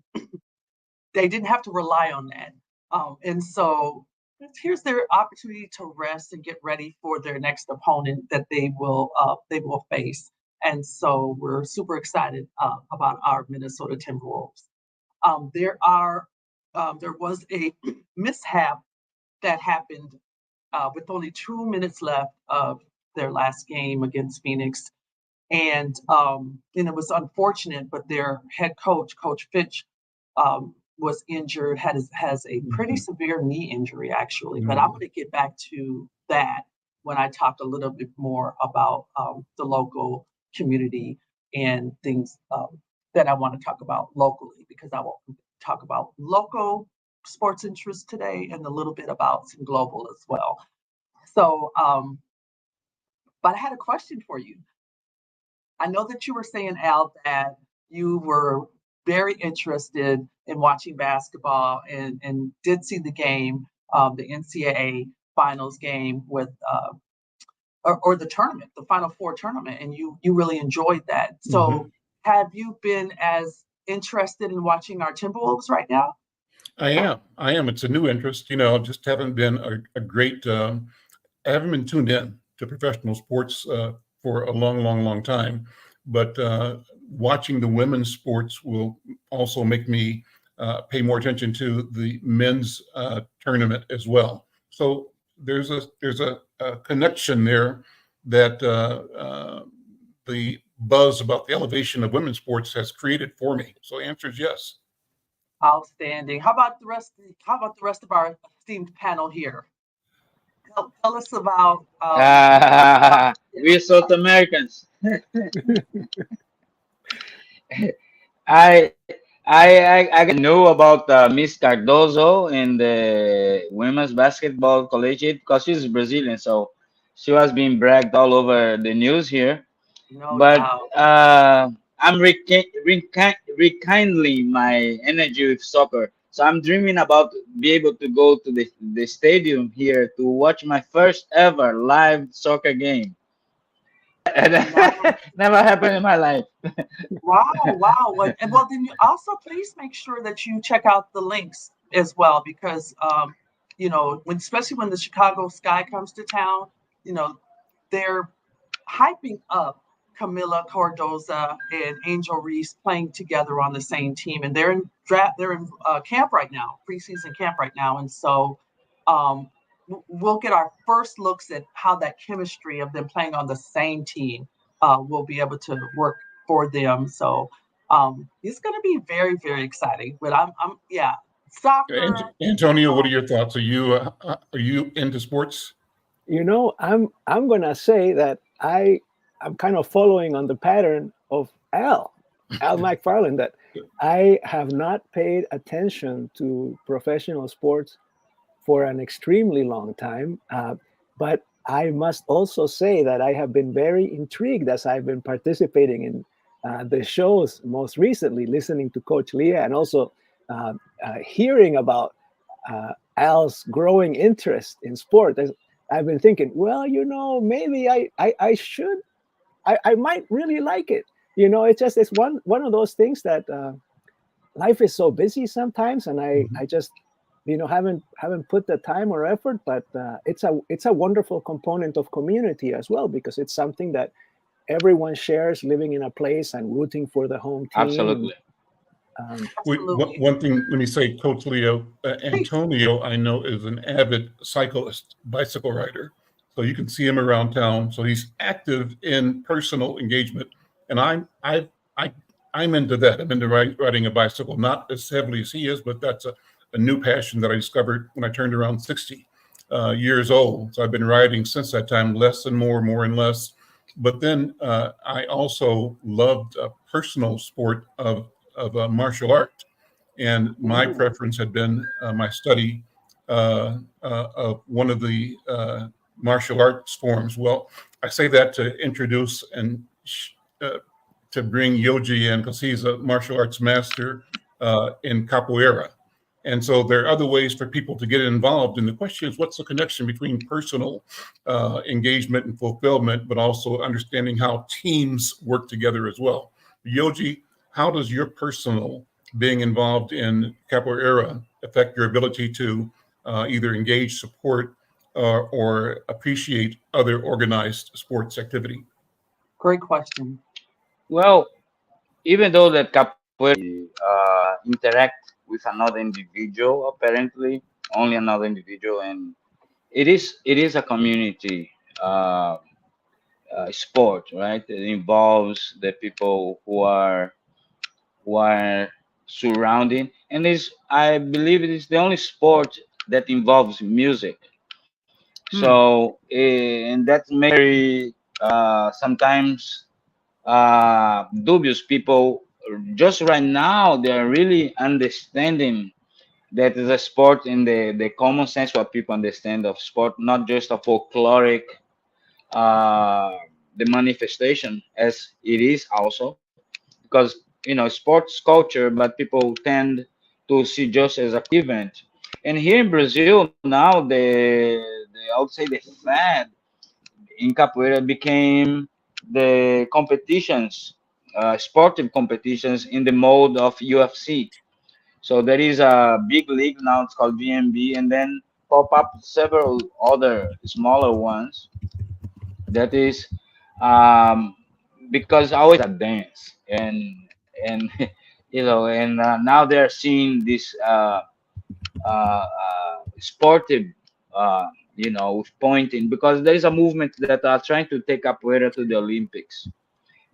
They didn't have to rely on that. And so here's their opportunity to rest and get ready for their next opponent that they will face. And so we're super excited about our Minnesota Timberwolves. There was a mishap that happened with only 2 minutes left of their last game against Phoenix. And it was unfortunate, but their head coach, Coach Fitch, was injured, has a pretty severe knee injury, actually. But I'm going to get back to that when I talk a little bit more about the local community and things that I want to talk about locally, because I will talk about local sports interests today and a little bit about some global as well. So, but I had a question for you. I know that you were saying, Al, that you were very interested in watching basketball and did see the game, the NCAA finals game with, or the tournament, the Final Four tournament, and you really enjoyed that. So have you been as interested in watching our Timberwolves right now? I am. It's a new interest. Just haven't been a great, I haven't been tuned in to professional sports for a long time. But watching the women's sports will also make me pay more attention to the men's tournament as well. So there's a connection there that the buzz about the elevation of women's sports has created for me. So the answer is yes. Outstanding. How about the rest of our esteemed panel here? Tell us about we're South Americans. I know about Miss Cardozo in the women's basketball collegiate because she's Brazilian, so she was being bragged all over the news here. No But doubt. I'm rekindling my energy with soccer. So I'm dreaming about be able to go to the stadium here to watch my first ever live soccer game. Never happened in my life. Wow. And well, then you also please make sure that you check out the links as well, because especially when the Chicago Sky comes to town, they're hyping up Camila Cardoza and Angel Reese playing together on the same team, and they're in camp right now, preseason camp right now, and so we'll get our first looks at how that chemistry of them playing on the same team will be able to work for them. So it's going to be very, very exciting. But I'm soccer. Antonio, what are your thoughts? Are you into sports? I'm gonna say that I'm kind of following on the pattern of Al McFarlane, that I have not paid attention to professional sports for an extremely long time. But I must also say that I have been very intrigued as I've been participating in the shows most recently, listening to Coach Leah and also hearing about Al's growing interest in sport, I've been thinking, well, maybe I should, I might really like it. It's one of those things that life is so busy sometimes, and I just haven't put the time or effort, but it's a wonderful component of community as well, because it's something that everyone shares, living in a place and rooting for the home team. Absolutely. One thing, let me say, Coach Leo, Antonio, I know, is an avid cyclist, bicycle rider. So you can see him around town. So he's active in personal engagement, and I'm into that. I'm into riding a bicycle, not as heavily as he is, but that's a new passion that I discovered when I turned around 60 years old. So I've been riding since that time, less and more, more and less. But then I also loved a personal sport of martial art. And my preference had been my study of one of the martial arts forms. Well, I say that to introduce and to bring Yoji in, because he's a martial arts master in capoeira. And so there are other ways for people to get involved. And the question is, what's the connection between personal engagement and fulfillment, but also understanding how teams work together as well? Yoji, how does your personal being involved in capoeira affect your ability to either engage, support, or appreciate other organized sports activity? Great question. Well, even though that capoeira interact with another individual, apparently only another individual, and it is a community sport, right? It involves the people who are surrounding, and I believe it is the only sport that involves music. So and that's very sometimes dubious. People just right now, they're really understanding that is a sport in the common sense, what people understand of sport, not just a folkloric the manifestation as it is also, because sports culture, but people tend to see just as a event. And here in Brazil now, I would say the fad in capoeira became the competitions, sportive competitions in the mode of UFC. So there is a big league now, it's called VMB, and then pop up several other smaller ones. That is because always a dance, and and now they're seeing this sportive with pointing, because there is a movement that are trying to take capoeira to the Olympics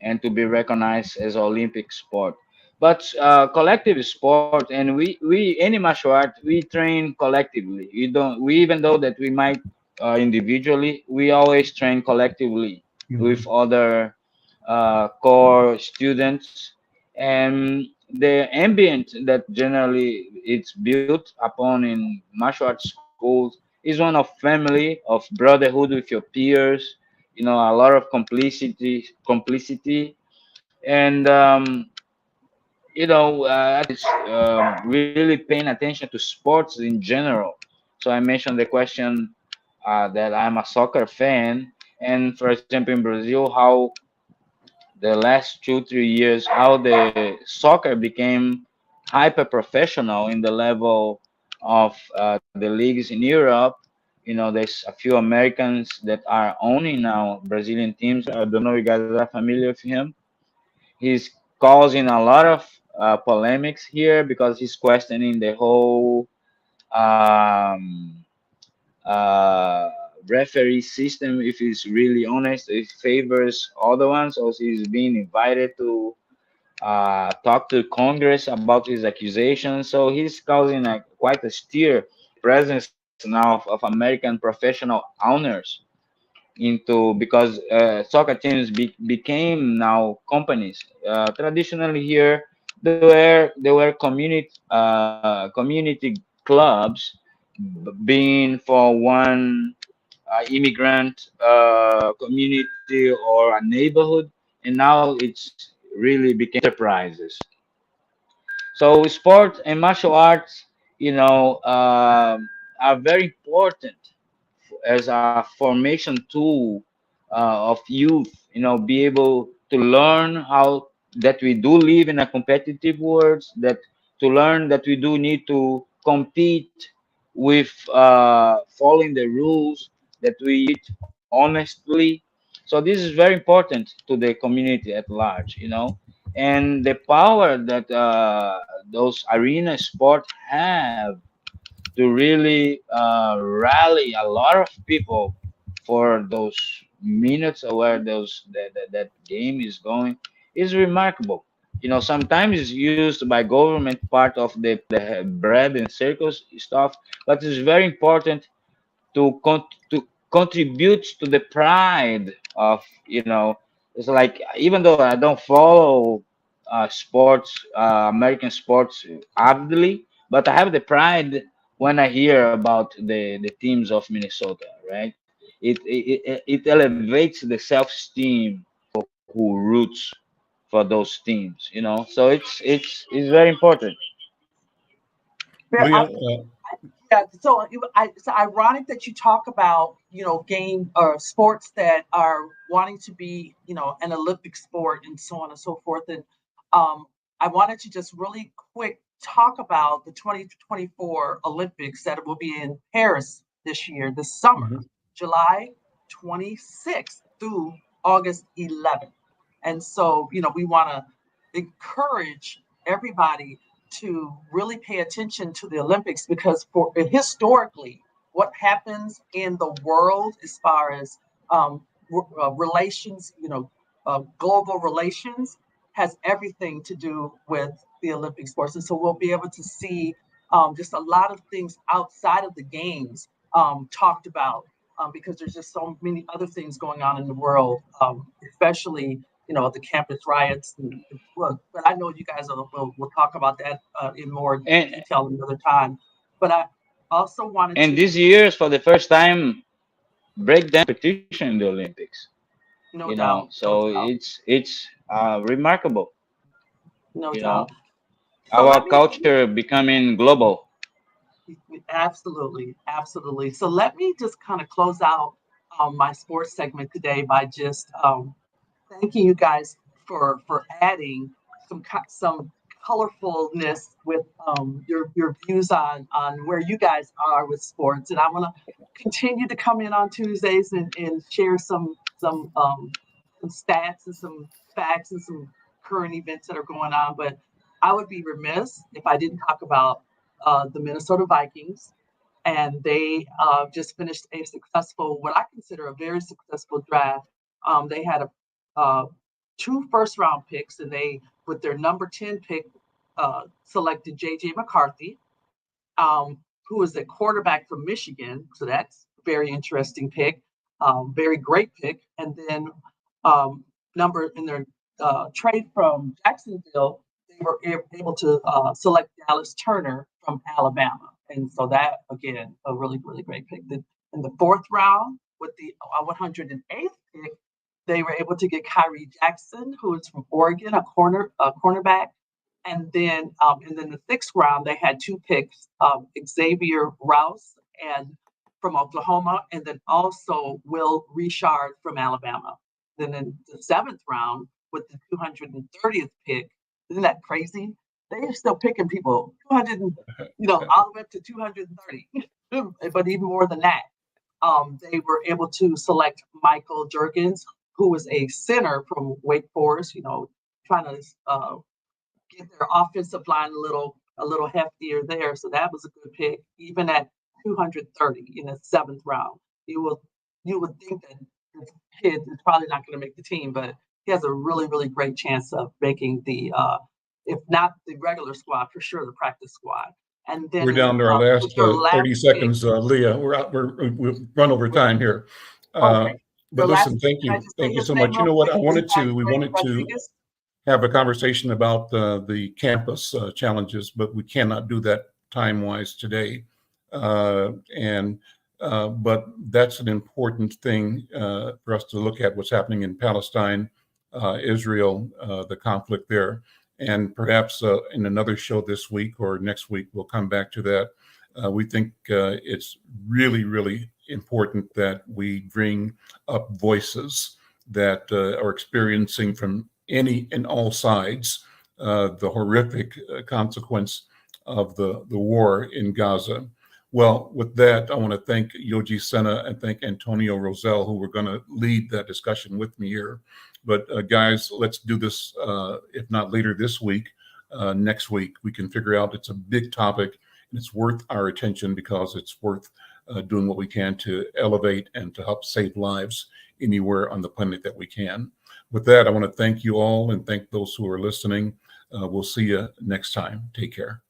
and to be recognized as Olympic sport. But collective sport, and we any martial art, we train collectively. We even though that we might individually, we always train collectively with other core students, and the ambient that generally it's built upon in martial arts schools is one of family, of brotherhood with your peers, a lot of complicity, and really paying attention to sports in general. So I mentioned the question that I'm a soccer fan, and for example in Brazil, how the last 2-3 years, how the soccer became hyper professional in the level of the leagues in Europe. There's a few Americans that are owning now Brazilian teams. I don't know if you guys are familiar with him. He's causing a lot of polemics here because he's questioning the whole um, uh, referee system, if he's really honest, if he favors other ones, or he's being invited to talk to Congress about his accusations. So he's causing quite a stir presence now of American professional owners into, because soccer teams became now companies. Traditionally here, there were community clubs, being for one immigrant community or a neighborhood, and now it's really became enterprises. So sport and martial arts, are very important as a formation tool of youth. Be able to learn how that we do live in a competitive world, that to learn that we do need to compete with following the rules, that we eat honestly. So this is very important to the community at large. And the power that those arena sport have to really rally a lot of people for those minutes or where that game is going is remarkable. Sometimes it's used by government part of the bread and circus stuff, but it's very important to contribute to the pride of it's like, even though I don't follow sports, American sports avidly, but I have the pride when I hear about the teams of Minnesota, right? It elevates the self-esteem for who roots for those teams. So it's very important. Leah, Yeah, so it's ironic that you talk about, game or sports that are wanting to be, an Olympic sport and so on and so forth. And I wanted to just really quick talk about the 2024 Olympics that will be in Paris this summer, July 26th through August 11th. And so, we want to encourage everybody to really pay attention to the Olympics, because historically, what happens in the world as far as relations, global relations, has everything to do with the Olympic sports. And so we'll be able to see just a lot of things outside of the games talked about, because there's just so many other things going on in the world, especially the campus riots. But I know you guys will talk about that in more detail another time. But I also wanted And to. this year, for the first time, breakdance competition in the Olympics. No doubt. So No doubt. it's remarkable. No doubt. So Our let me. culture becoming global. Absolutely, absolutely. So let me just kind of close out my sports segment today by just thanking you guys for adding some colorfulness with your views on where you guys are with sports. And I want to continue to come in on Tuesdays and share some stats and some facts and some current events that are going on. But I would be remiss if I didn't talk about the Minnesota Vikings. And they just finished a successful, what I consider a very successful draft. They had a 2 first-round picks, and they, with their number 10 pick, selected J.J. McCarthy, who is a quarterback from Michigan. So that's a very interesting pick, very great pick. And then number in their trade from Jacksonville, they were able to select Dallas Turner from Alabama. And so that, again, a really, really great pick. In the 4th round, with the 108th pick, they were able to get Kyrie Jackson, who is from Oregon, a cornerback. And then the 6th round, they had 2 picks, Xavier Rouse and from Oklahoma, and then also Will Richard from Alabama. Then in the 7th round, with the 230th pick, isn't that crazy? They're still picking people 200, all the way up to 230, but even more than that. They were able to select Michael Jurgens, who was a center from Wake Forest, trying to get their offensive line a little heftier there. So that was a good pick, even at 230 in the 7th round. You would think that this kid is probably not going to make the team, but he has a really, really great chance of making the, if not the regular squad, for sure the practice squad. And then we're down to our last 30 seconds, Leah. We've run over time here. Okay. But listen, thank you so much. You know what? We wanted to have a conversation about the campus challenges, but we cannot do that time-wise today. But that's an important thing for us to look at, what's happening in Palestine, Israel, the conflict there. And perhaps in another show this week or next week, we'll come back to that. We think it's really, really important that we bring up voices that are experiencing from any and all sides the horrific consequence of the war in Gaza. Well, with that, I want to thank Yogi Sena and thank Antonio Rosell, who were going to lead that discussion with me here. But guys, let's do this, if not later this week, next week. We can figure out, it's a big topic and it's worth our attention because it's worth doing what we can to elevate and to help save lives anywhere on the planet that we can. With that, I want to thank you all and thank those who are listening. We'll see you next time. Take care.